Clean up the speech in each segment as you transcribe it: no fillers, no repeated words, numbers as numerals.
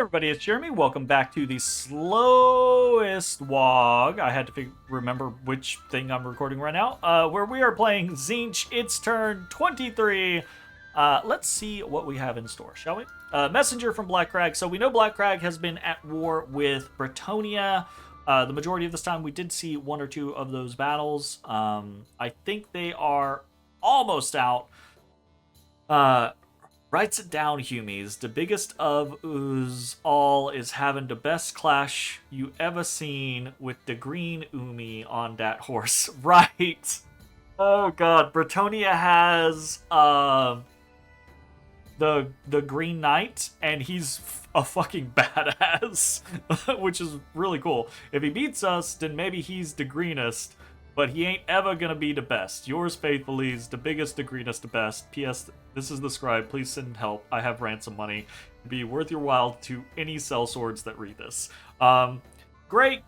everybody, it's Jeremy. Welcome back to the Slowest WAAAGH. I had to remember which thing I'm recording right now. Where we are playing Tzeentch. It's turn 23. Let's see what we have in store, shall we? Messenger from Black Crag. So we know Black Crag has been at war with Bretonnia. The majority of this time we did see one or two of those battles. I think they are almost out. Writes it down, Humies. The biggest of ooze all is having the best clash you ever seen with the green Umi on that horse. Right. Oh god, Bretonnia has the Green Knight, and he's a fucking badass, which is really cool. If he beats us, then maybe he's the greenest, but he ain't ever gonna be the best. Yours faithfully is the biggest, the greenest, the best. P.S. This is the scribe. Please send help. I have ransom money. It'd be worth your while to any sellswords that read this. Great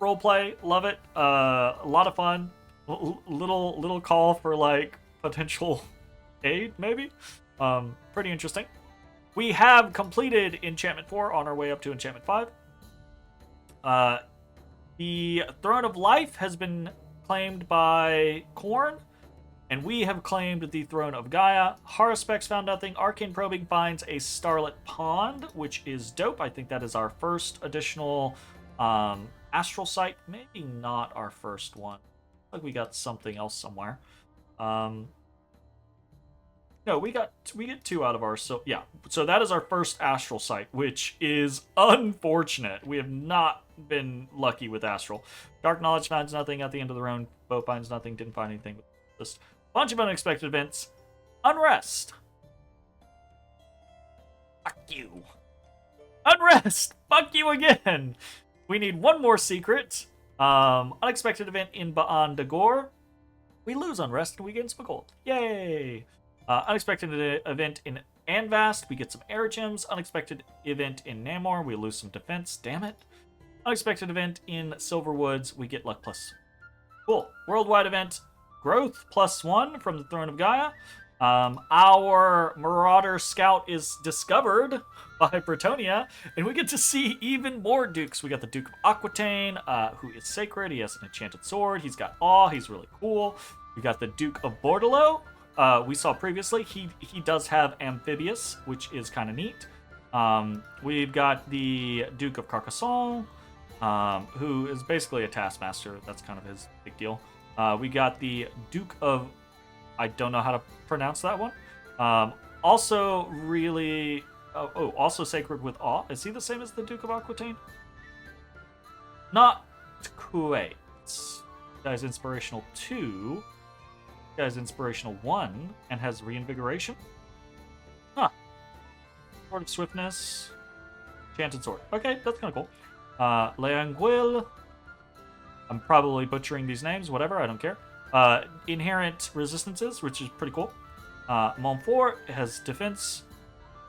roleplay. Love it. A lot of fun. Little call for like potential aid, maybe. Pretty interesting. We have completed Enchantment 4 on our way up to Enchantment 5. The Throne of Life has been claimed by Khorne, and we have claimed the Throne of Gaia. Haruspex found nothing. Arcane Probing finds a Starlit Pond, which is dope. I think that is our first additional astral site. Maybe not our first one. Like we got something else somewhere. No, we get two out of ours. So yeah, so that is our first astral site, which is unfortunate. We have not been lucky with astral. Dark Knowledge finds nothing at the end of the round. Bow finds nothing. Didn't find anything. Just a bunch of unexpected events. Unrest. Fuck you. Unrest. Fuck you again. We need one more secret. Unexpected event in Ba'an Dagor. We lose Unrest and we gain some gold. Yay. Unexpected event in Anvast, we get some air gems. Unexpected event in Namor, we lose some defense. Damn it. Unexpected event in Silverwoods, we get luck plus. Cool. Worldwide event, growth +1 from the Throne of Gaia. Our Marauder Scout is discovered by Bretonnia, and we get to see even more dukes. We got the Duke of Aquitaine, who is sacred. He has an enchanted sword. He's got awe. He's really cool. We got the Duke of Bordelot. We saw previously, he does have Amphibious, which is kind of neat. We've got the Duke of Carcassonne, who is basically a Taskmaster. That's kind of his big deal. We got the Duke of... I don't know how to pronounce that one. Also really... also Sacred with Awe. Is he the same as the Duke of Aquitaine? Not Kuwait. Guy's Inspirational 2. Guy's Inspirational 1 and has Reinvigoration. Huh. Sword of Swiftness. Enchanted Sword. Okay, that's kind of cool. Leanguil. I'm probably butchering these names. Whatever, I don't care. Inherent Resistances, which is pretty cool. Montfort has Defense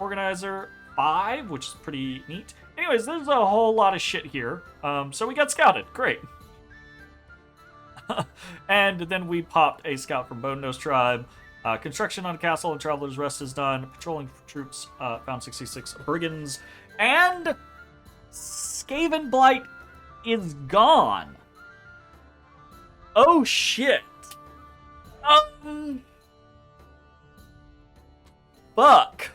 Organizer 5, which is pretty neat. Anyways, there's a whole lot of shit here. So we got scouted. Great. And then we popped a scout from Bone Nose Tribe. Construction on a castle and Traveler's Rest is done. Patrolling for troops, found 66 brigands. And Skavenblight is gone. Oh shit. Fuck.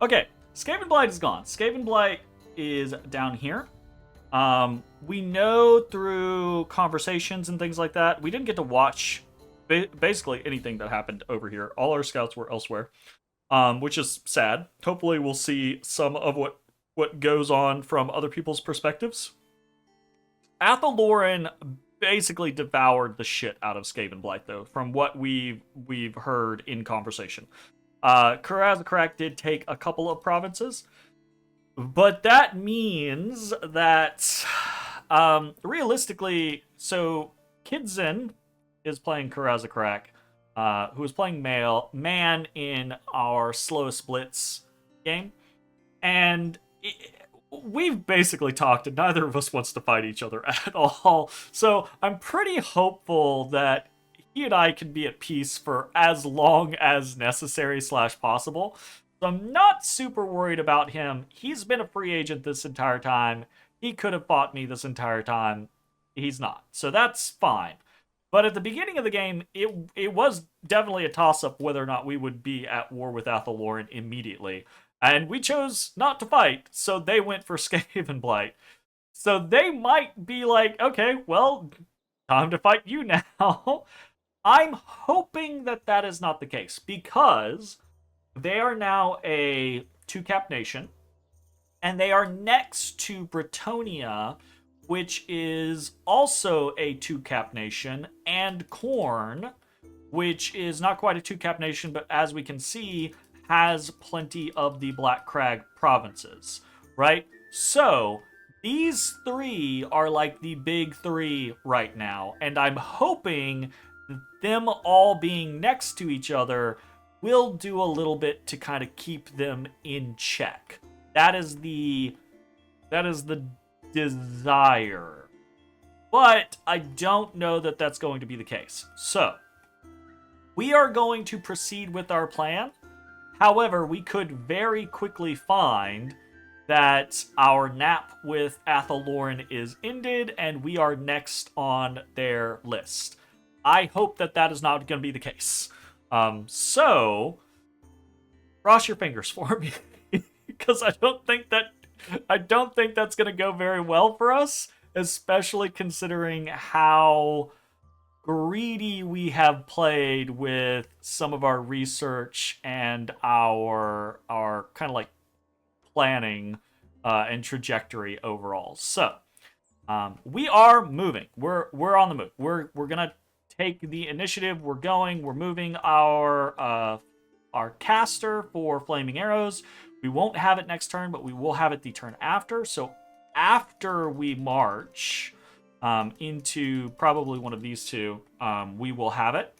Okay, Skavenblight is gone. Skavenblight is down here. We know through conversations and things like that, we didn't get to watch basically anything that happened over here. All our scouts were elsewhere, which is sad. Hopefully we'll see some of what goes on from other people's perspectives. Athel Loren basically devoured the shit out of Skavenblight, though, from what we've heard in conversation. Karaz-a-Karak did take a couple of provinces, but that means that, realistically, so Kidzin is playing Karaz-a-Karak, who is playing man in our Slowest Blitz game, and we've basically talked, and neither of us wants to fight each other at all, so I'm pretty hopeful that he and I can be at peace for as long as necessary / possible. So I'm not super worried about him. He's been a free agent this entire time. He could have fought me this entire time. He's not. So that's fine. But at the beginning of the game, it was definitely a toss-up whether or not we would be at war with Athel Loren immediately. And we chose not to fight, so they went for Skavenblight. So they might be like, okay, well, time to fight you now. I'm hoping that that is not the case, because they are now a 2-cap nation, and they are next to Bretonnia, which is also a 2-cap nation, and Khorne, which is not quite a 2-cap nation, but as we can see, has plenty of the Black Crag provinces, right? So these 3 are like the big 3 right now, and I'm hoping them all being next to each other will do a little bit to kind of keep them in check. That is the desire. But I don't know that that's going to be the case. So, we are going to proceed with our plan. However, we could very quickly find that our nap with Athel Loren is ended and we are next on their list. I hope that that is not going to be the case. So, cross your fingers for me, because I don't think that's going to go very well for us, especially considering how greedy we have played with some of our research and our kind of like planning and trajectory overall. So, we are moving. We're on the move. We're gonna take the initiative. We're moving our caster for flaming arrows. We won't have it next turn, but we will have it the turn after. So after we march into probably one of these 2, we will have it.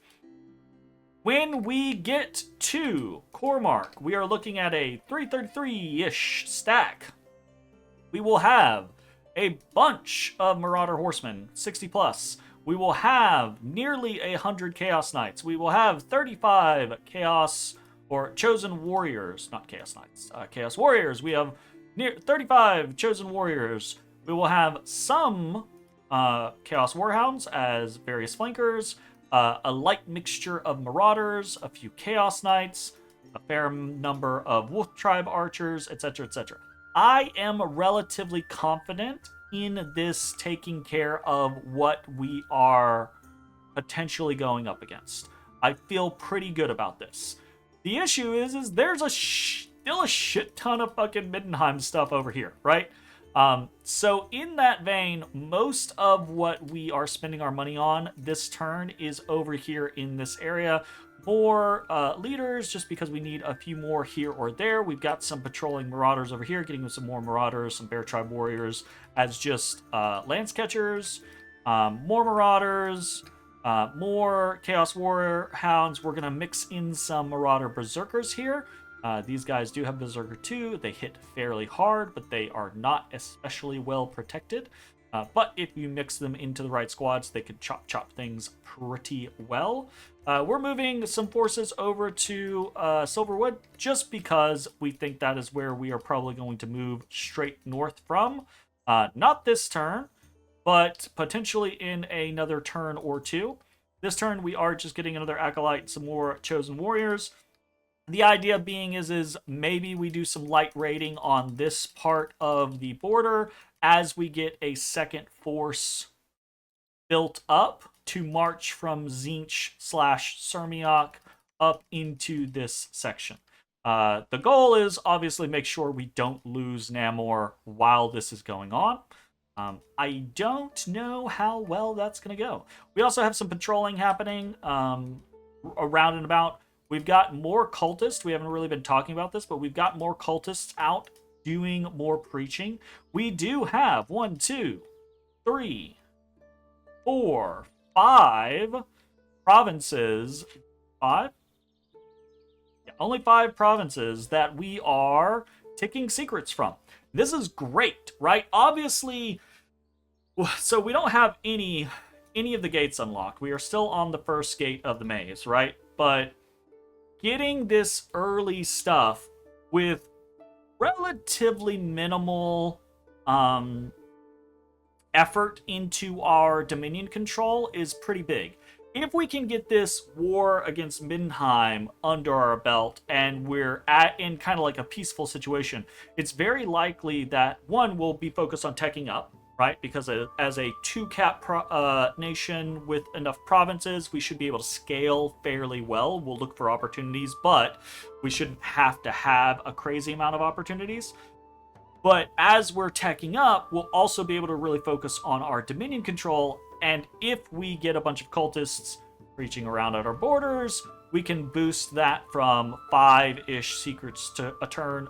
When we get to Cormark, we are looking at a 333-ish stack. We will have a bunch of Marauder Horsemen, 60 plus. We will have nearly 100 Chaos Knights. We will have 35 Chaos or Chosen Warriors, not Chaos Knights, Chaos Warriors. We have 35 Chosen Warriors. We will have some Chaos Warhounds as various flankers, a light mixture of Marauders, a few Chaos Knights, a fair number of Wolf Tribe Archers, etc., etc. I am relatively confident in this taking care of what we are potentially going up against. I feel pretty good about this. The issue is there's still a shit ton of fucking Middenheim stuff over here, right? So in that vein, most of what we are spending our money on this turn is over here in this area. More leaders, just because we need a few more here or there. We've got some patrolling Marauders over here, getting some more Marauders, some Bear Tribe Warriors as just Lance Catchers, more Marauders, more Chaos Warrior Hounds. We're going to mix in some Marauder Berserkers here. These guys do have Berserker 2. They hit fairly hard, but they are not especially well protected. But if you mix them into the right squads, they can chop things pretty well. We're moving some forces over to Silverwood just because we think that is where we are probably going to move straight north from. Not this turn, but potentially in another turn or 2. This turn, we are just getting another Acolyte, some more Chosen Warriors. The idea being is maybe we do some light raiding on this part of the border as we get a second force built up to march from Tzeentch / Sermiak up into this section. The goal is obviously make sure we don't lose Namor while this is going on. I don't know how well that's going to go. We also have some patrolling happening around and about. We've got more cultists. We haven't really been talking about this, but we've got more cultists out doing more preaching. We do have 1, 2, 3, 4, 5 provinces. 5? Yeah, only 5 provinces that we are taking secrets from. This is great, right? Obviously, so we don't have any any of the gates unlocked. We are still on the first gate of the maze, right? But getting this early stuff with relatively minimal effort into our Dominion control is pretty big. If we can get this war against Middenheim under our belt and we're in kind of like a peaceful situation, it's very likely that, one, we'll be focused on teching up, right? Because as a 2-cap nation with enough provinces, we should be able to scale fairly well. We'll look for opportunities, but we shouldn't have to have a crazy amount of opportunities. But as we're teching up, we'll also be able to really focus on our Dominion control. And if we get a bunch of cultists reaching around at our borders, we can boost that from 5-ish secrets to a turn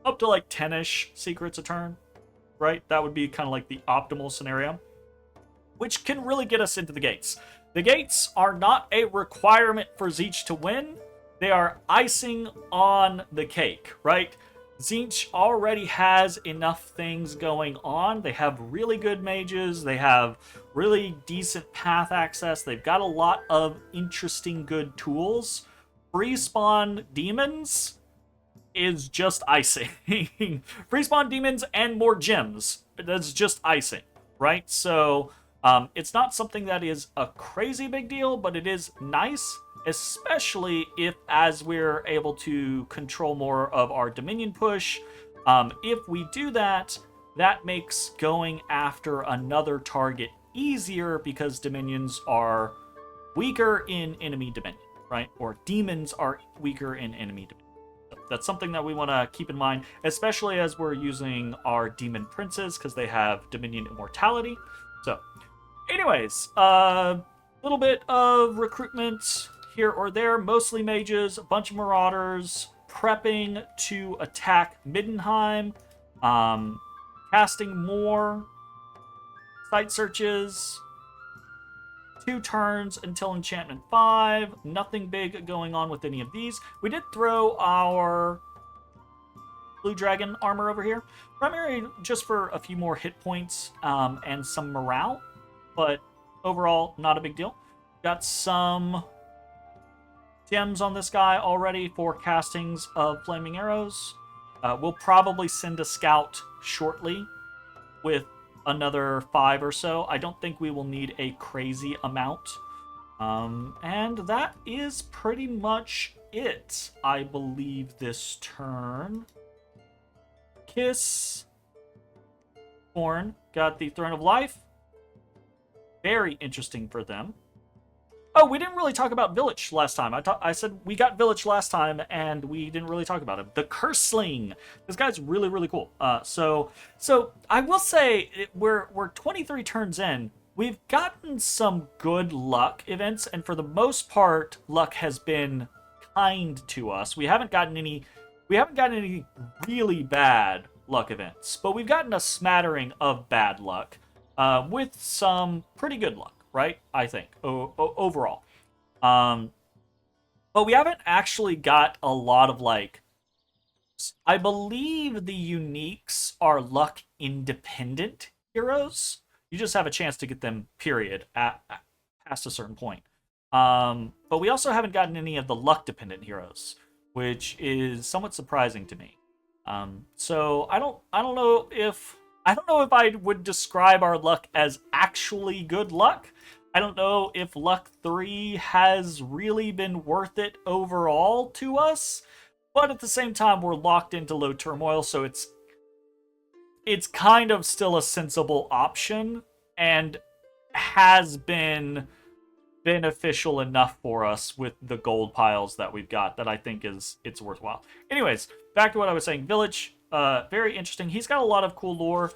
up to like 10-ish secrets a turn, right? That would be kind of like the optimal scenario, which can really get us into the gates. The gates are not a requirement for Tzeentch to win. They are icing on the cake, right? Tzeentch already has enough things going on. They have really good mages. They have really decent path access. They've got a lot of interesting good tools. Free spawn demons is just icing. Free spawn demons and more gems. That's just icing, right? So it's not something that is a crazy big deal, but it is nice. Especially if, as we're able to control more of our Dominion push, if we do that, that makes going after another target easier because Dominions are weaker in enemy Dominion, right? Or demons are weaker in enemy Dominion. So that's something that we want to keep in mind, especially as we're using our Demon Princes because they have Dominion Immortality. So, anyways, a little bit of recruitment here or there, mostly mages, a bunch of marauders, prepping to attack Middenheim, casting more site searches, 2 turns until enchantment 5, nothing big going on with any of these. We did throw our blue dragon armor over here, primarily just for a few more hit points and some morale, but overall not a big deal. Got some gems on this guy already for castings of flaming arrows. We'll probably send a scout shortly with another 5 or so. I don't think we will need a crazy amount. And that is pretty much it, I believe, this turn. Kiss. Khorne got the Throne of Life. Very interesting for them. Oh, we didn't really talk about Village last time. I said we got Village last time, and we didn't really talk about him. The Curse Sling. This guy's really, really cool. So I will say we're 23 turns in. We've gotten some good luck events, and for the most part, luck has been kind to us. We haven't gotten any really bad luck events, but we've gotten a smattering of bad luck with some pretty good luck. Right? I think, overall. But we haven't actually got a lot of, like... I believe the uniques are luck-independent heroes. You just have a chance to get them, period, past a certain point. But we also haven't gotten any of the luck-dependent heroes, which is somewhat surprising to me. So I don't know if I would describe our luck as actually good luck. I don't know if luck 3 has really been worth it overall to us, but at the same time, we're locked into low turmoil, so it's kind of still a sensible option and has been beneficial enough for us with the gold piles that we've got that I think it's worthwhile. Anyways, back to what I was saying. Village, very interesting. He's got a lot of cool lore.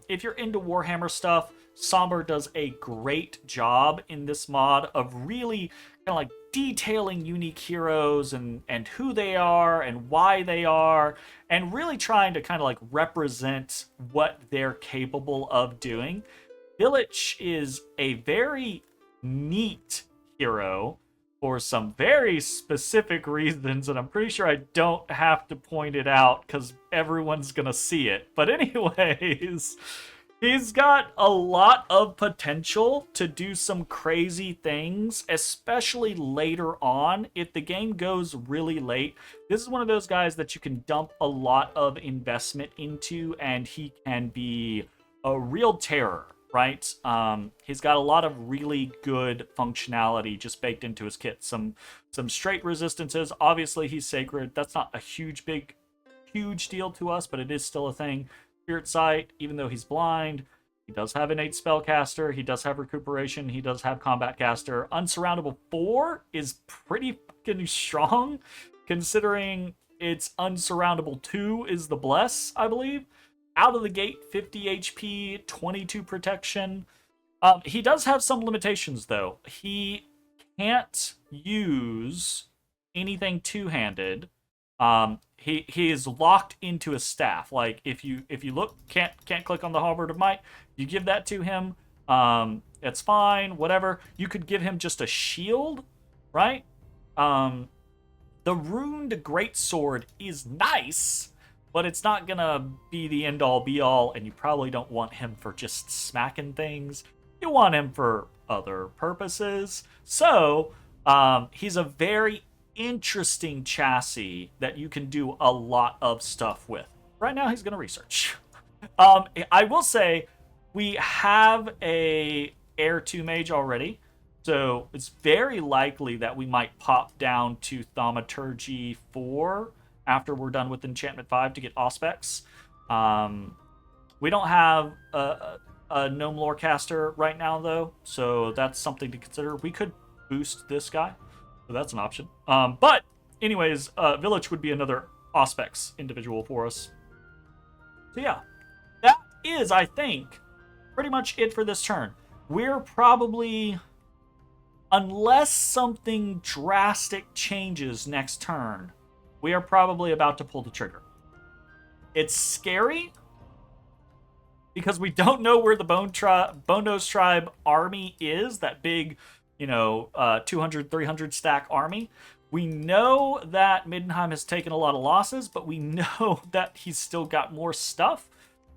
If you're into Warhammer stuff, Sombre does a great job in this mod of really kind of like detailing unique heroes and who they are and why they are, and really trying to kind of like represent what they're capable of doing. Village is a very neat hero for some very specific reasons, and I'm pretty sure I don't have to point it out because everyone's gonna see it. But anyways, He's got a lot of potential to do some crazy things, especially later on. If the game goes really late, this is one of those guys that you can dump a lot of investment into, and he can be a real terror, right? He's got a lot of really good functionality just baked into his kit. Some straight resistances. Obviously, he's sacred. That's not a huge deal to us, but it is still a thing. Spirit Sight, even though he's blind, he does have innate spellcaster, he does have recuperation, he does have combat caster. Unsurroundable 4 is pretty fucking strong, considering its unsurroundable 2 is the bless, I believe. Out of the gate, 50 HP, 22 protection. He does have some limitations, though. He can't use anything two-handed. He is locked into a staff. Like if you look, can't click on the Halberd of Might. You give that to him. It's fine. Whatever. You could give him just a shield, right? The runed greatsword is nice, but it's not gonna be the end all be all. And you probably don't want him for just smacking things. You want him for other purposes. So he's a very interesting chassis that you can do a lot of stuff with. Right now, he's going to research. I will say, we have a Air 2 Mage already, so it's very likely that we might pop down to Thaumaturgy 4 after we're done with Enchantment 5 to get Auspex. We don't have a Gnome Lorecaster right now, though, so that's something to consider. We could boost this guy. So that's an option. But anyways, Village would be another Auspex individual for us. So yeah, that is, I think, pretty much it for this turn. We're probably, unless something drastic changes next turn, we are probably about to pull the trigger. It's scary because we don't know where the Bone Nose Tribe army is, that big 200, 300 stack army. We know that Middenheim has taken a lot of losses, but we know that he's still got more stuff.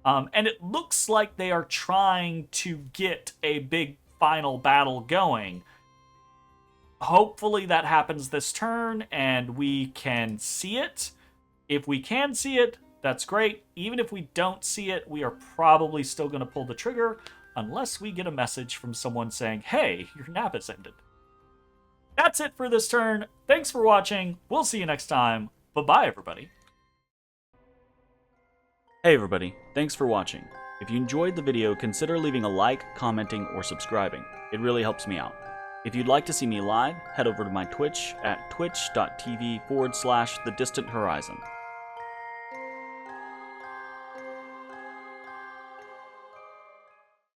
And it looks like they are trying to get a big final battle going. Hopefully that happens this turn and we can see it. If we can see it, that's great. Even if we don't see it, we are probably still going to pull the trigger, unless we get a message from someone saying, hey, your nap has ended. That's it for this turn. Thanks for watching. We'll see you next time. Bye-bye, everybody. Hey, everybody. Thanks for watching. If you enjoyed the video, consider leaving a like, commenting, or subscribing. It really helps me out. If you'd like to see me live, head over to my Twitch at twitch.tv/thedistanthorizon.